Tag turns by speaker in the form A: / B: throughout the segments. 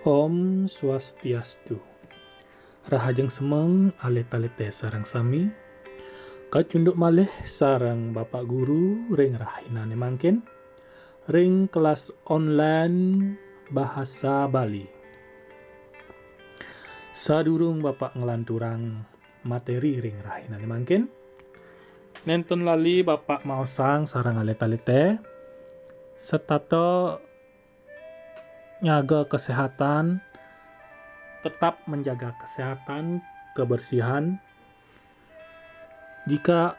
A: Om Swastiastu. Rahajeng semeng alit-alite sareng sami. Kacunduk malih sareng Bapak Guru ring rahinane mangkin. Ring kelas online bahasa Bali. Sadurung Bapak ngelanturang materi ring rahinane mangkin. Nenten lali Bapak maosang sareng alit-alite. Setato nyaga kesehatan, tetap menjaga kesehatan, kebersihan. Jika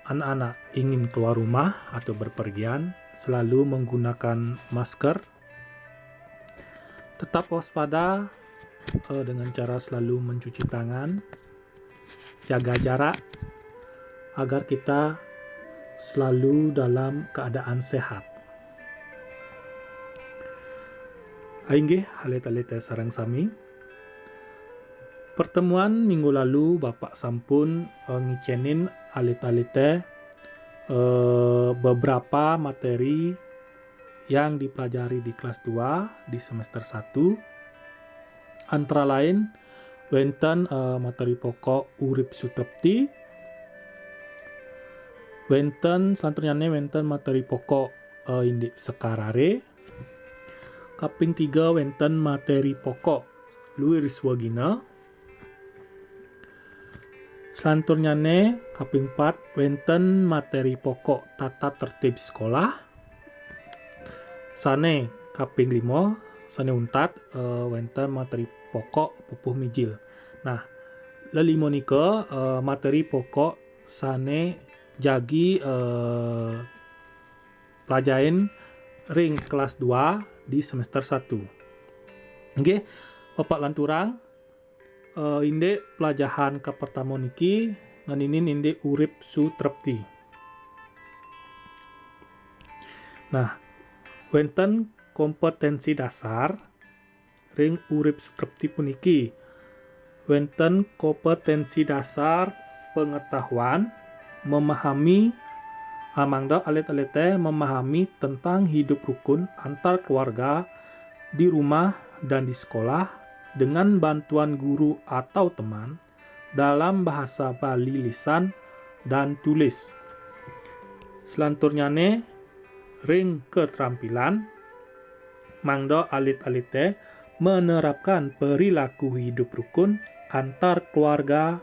A: anak-anak ingin keluar rumah atau berpergian, selalu menggunakan masker. Tetap waspada dengan cara selalu mencuci tangan, jaga jarak, agar kita selalu dalam keadaan sehat. Ainggih alit-alite sareng sami. Pertemuan minggu lalu Bapak sampun ngicenin alit-alite beberapa materi yang dipelajari di kelas 2 di semester 1. Antara lain wenten materi pokok urip sutrepti. Wenten selanjutnya wenten materi pokok indik sekarare. Kaping 3 wenten materi pokok luwir swagina. Selanjutnya kaping 4 wenten materi pokok tata tertib sekolah. Sane kaping 5 sane untat wenten materi pokok pupuh mijil. Nah, lelimo nika materi pokok sane jagi pelajain ring kelas 2 di semester 1. Oke, Bapak lanturang indek pelajaran ke pertama niki nganinin indek urip sutrepti. Nah, wenten kompetensi dasar ring urip sutrepti puniki. Wenten kompetensi dasar pengetahuan memahami amangda alit-alite memahami tentang hidup rukun antar keluarga di rumah dan di sekolah dengan bantuan guru atau teman dalam bahasa Bali lisan dan tulis. Selanjutnya ring keterampilan mangda alit-alite menerapkan perilaku hidup rukun antar keluarga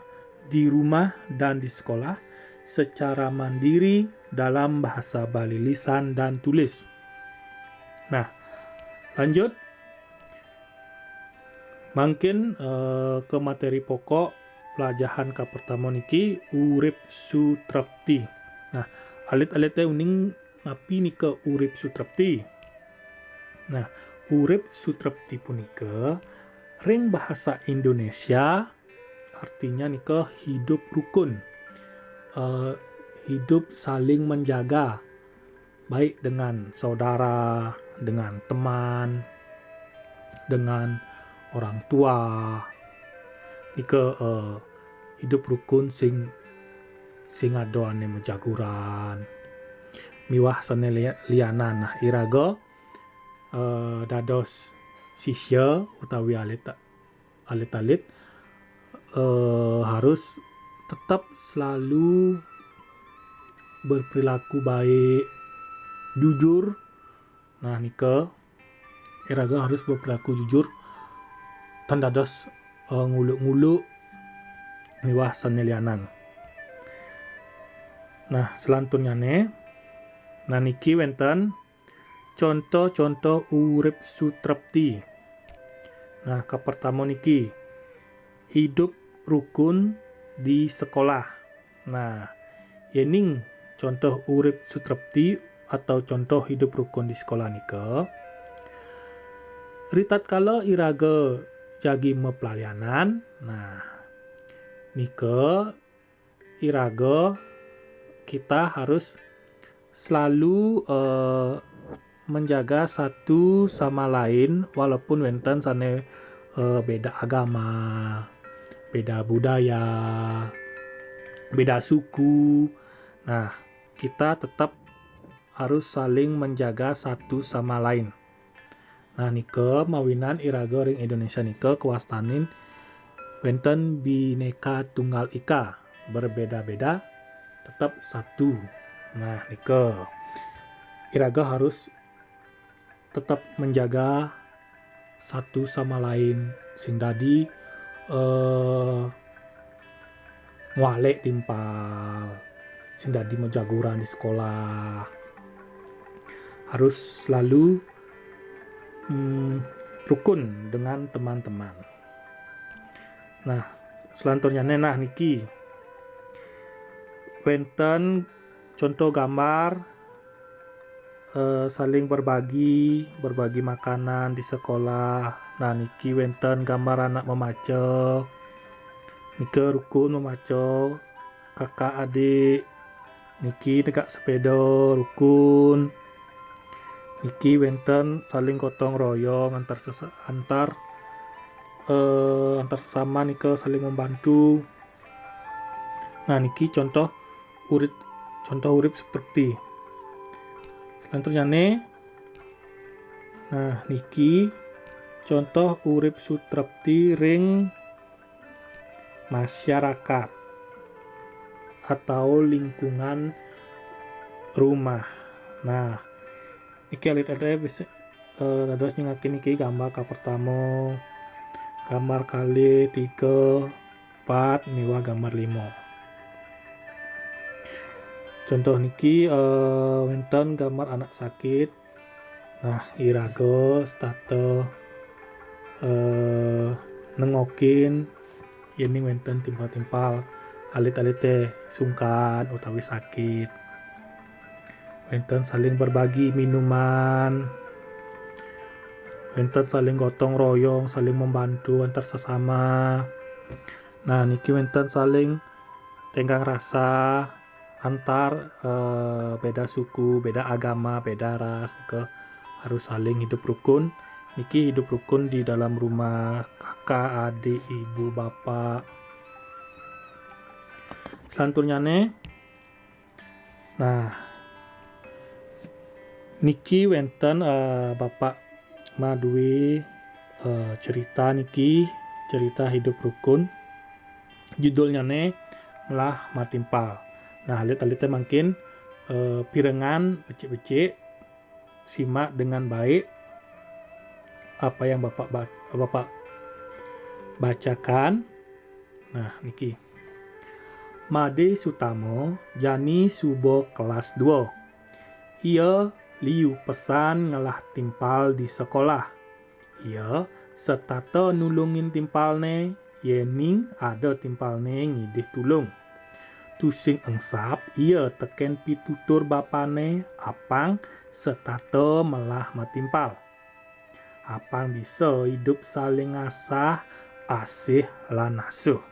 A: di rumah dan di sekolah secara mandiri dalam bahasa Bali lisan dan tulis. Nah, lanjut mungkin ke materi pokok pelajaran ke pertama niki urip sutrepti. Nah, alit-alite uning napi nika urip sutrepti. Nah, urip sutrepti punika ring bahasa Indonesia artinya nika hidup rukun. Hidup saling menjaga, baik dengan saudara, dengan teman, dengan orang tua. Nika hidup rukun sing adoane mejaguran. Miwah sane lianan. Nah, iraga dados sisya utawi alit-alit harus tetap selalu berperilaku baik, jujur. Nah, nika iraga harus berperilaku jujur tan dados nguluk-nguluk miwah sanelianan. Nah, selanjutnya nah niki wenten contoh-contoh urip sutrepti. Nah, ke pertama niki hidup rukun di sekolah. Nah, yening contoh urip sutrepti atau contoh hidup rukun di sekolah nika. Ritat kala iraga jagi mepelayanan. Nah, nika iraga kita harus selalu menjaga satu sama lain walaupun wenten sane beda agama, beda budaya, beda suku. Nah, kita tetap harus saling menjaga satu sama lain. Nah nike mawinan iraga ring Indonesia nike kewastanin wenten Bhinneka Tunggal Ika, berbeda-beda tetap satu. Nah nike iraga harus tetap menjaga satu sama lain sing dadi ngualek timpal, sing dadi menjagoran di sekolah. Harus selalu rukun dengan teman-teman. Nah, selanjutnya nah niki wenten contoh gambar saling berbagi makanan di sekolah. Nah niki wenten gambar anak memaco, niki rukun memaco, kakak adik, niki tegak sepeda rukun, niki wenten saling gotong royong antar sesama niki saling membantu. Nah niki contoh urip seperti selanjutnya nah niki contoh urip sutrepti ring masyarakat atau lingkungan rumah. Nah iki alit-alit bisa dados nyingakin iki gambar ka pertama, gambar kali 3, 4, miwa gambar 5. Contoh niki wenten gambar anak sakit. Nah iraga state nengokin ini wenten timpal-timpal alit-alite sungkan utawi sakit. Wenten saling berbagi minuman, wenten saling gotong royong, saling membantu antar sesama. Nah niki wenten saling tenggang rasa antar beda suku, beda agama, beda ras, harus saling hidup rukun. Niki hidup rukun di dalam rumah, kakak, adik, ibu, bapak. Selanjutnya nah niki wenten bapak maduwe cerita niki, cerita hidup rukun. Judulnya melah matimpal. Nah alit-alite mungkin pirengan becik-becik simak dengan baik apa yang bapak bacakan. Nah niki Made Sutamo jani subo kelas 2. Ia liu pesan ngelah timpal di sekolah. Ia setata nulungin timpalne, yening ada timpalne ngidih tulung. Tusing engsap ia teken pitutur bapane apang setata melah matimpal. Apang bisa hidup saling ngasah asih lan asuh.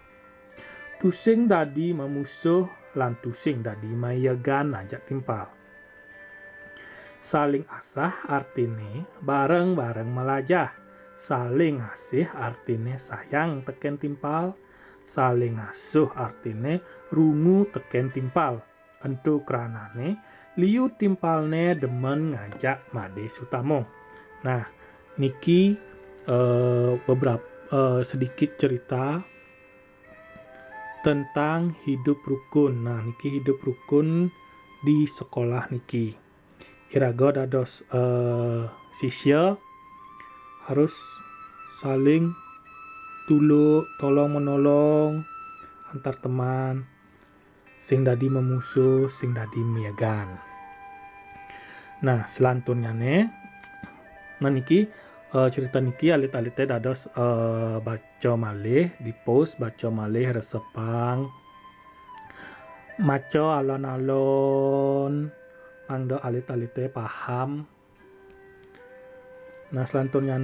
A: Tusing dadi memusuh lan tusing dadi mayegan ajak timpal. Saling asah artine bareng-bareng melajah. Saling asih artine sayang teken timpal. Saling asuh artine rungu teken timpal. Entu kranane liu timpalne demen ngajak Made Sutamo. Nah niki beberapa sedikit cerita tentang hidup rukun. Nah niki hidup rukun di sekolah niki. Iraga dados sisya harus saling tolong menolong antar teman, sing dadi memusuh, sing dadi miyagan. Nah selanjutnya nah niki cerita niki alit-alite dados baca malih di post, baca malih resepang, maca alon-alon mangdo alit-alite paham. Nah selanjutnya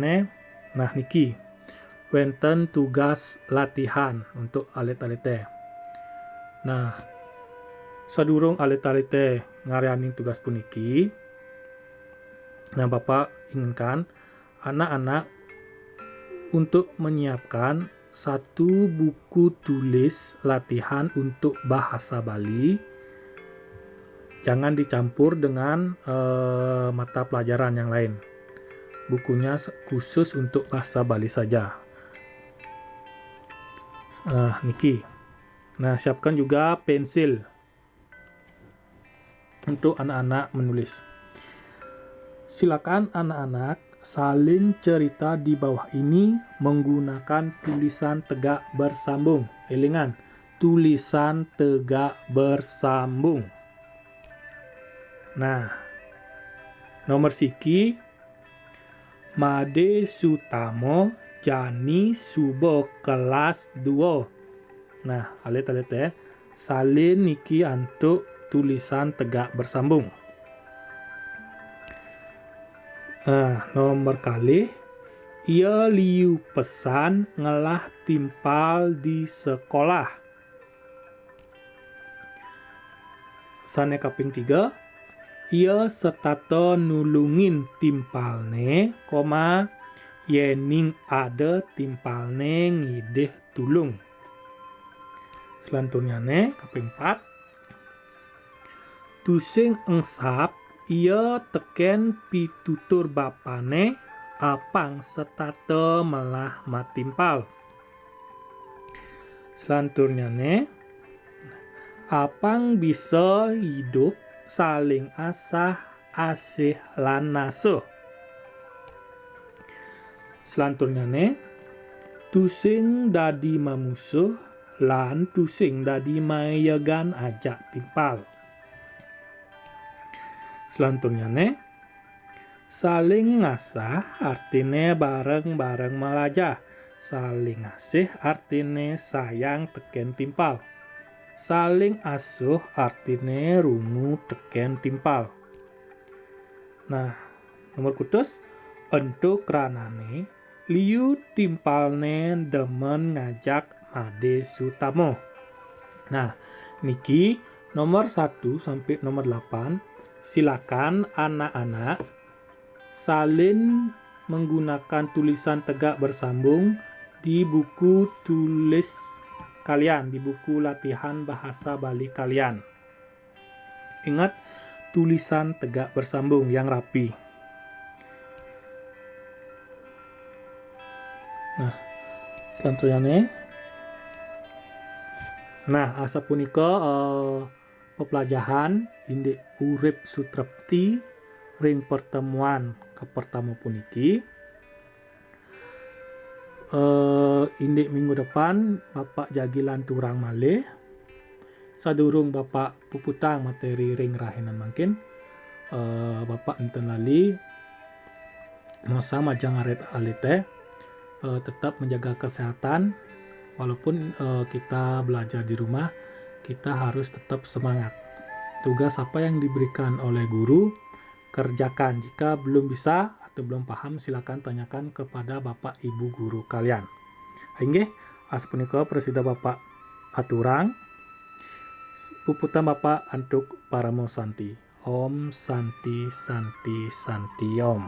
A: nah niki wenten tugas latihan untuk alit-alite. Nah sadurung alit-alite ngareani tugas puniki, nah bapak inginkan anak-anak untuk menyiapkan satu buku tulis latihan untuk bahasa Bali. Jangan dicampur dengan mata pelajaran yang lain. bukunya khusus untuk bahasa Bali saja. Niki. Nah, siapkan juga pensil untuk anak-anak menulis. Silakan anak-anak salin cerita di bawah ini menggunakan tulisan tegak bersambung. Elingan, tulisan tegak bersambung. Nah, nomor siki Made Sutamo Jani Subo kelas 2. Nah, alit-alit salin niki untuk tulisan tegak bersambung. Nomor kali ia liu pesan ngelah timpal di sekolah. Sane kaping 3 ia setata nulungin timpalne, yening ada timpalne ngideh tulung. Selanjutnya kaping 4 tusing engsap ia teken pitutur bapane apang setata melah matimpal. Selanjutnya apang bisa hidup saling asah asih lan nasuh. Selanjutnya tusing dadi mamusuh lan tusing dadi mayegan ajak timpal. Selanjutnya saling ngasah artine bareng-bareng melajah. Saling ngasih artine sayang teken timpal. Saling asuh artine rungu teken timpal. Nah, nomor kutus untuk ranane liu timpalne demen ngajak Made Sutamo. Nah, niki nomor 1 sampai nomor 8 silakan anak-anak salin menggunakan tulisan tegak bersambung di buku tulis kalian, di buku latihan bahasa Bali kalian. Ingat, tulisan tegak bersambung yang rapi. Nah, selanjutnya asa punika pepelajaran indik urip sutrepti ring pertemuan kepertama puniki. Indik minggu depan Bapak jagi lanturang malih. Sadurung Bapak puputang materi ring rahinan mangkin. Bapak enten lali masa majang alit tetap menjaga kesehatan. Walaupun kita belajar di rumah, kita harus tetap semangat. Tugas apa yang diberikan oleh guru, kerjakan. Jika belum bisa atau belum paham, silakan tanyakan kepada Bapak Ibu guru kalian. Inggih, asapunika presida Bapak aturang. Puputan Bapak untuk Paramo Santi. Om Santi Santi Santi Om.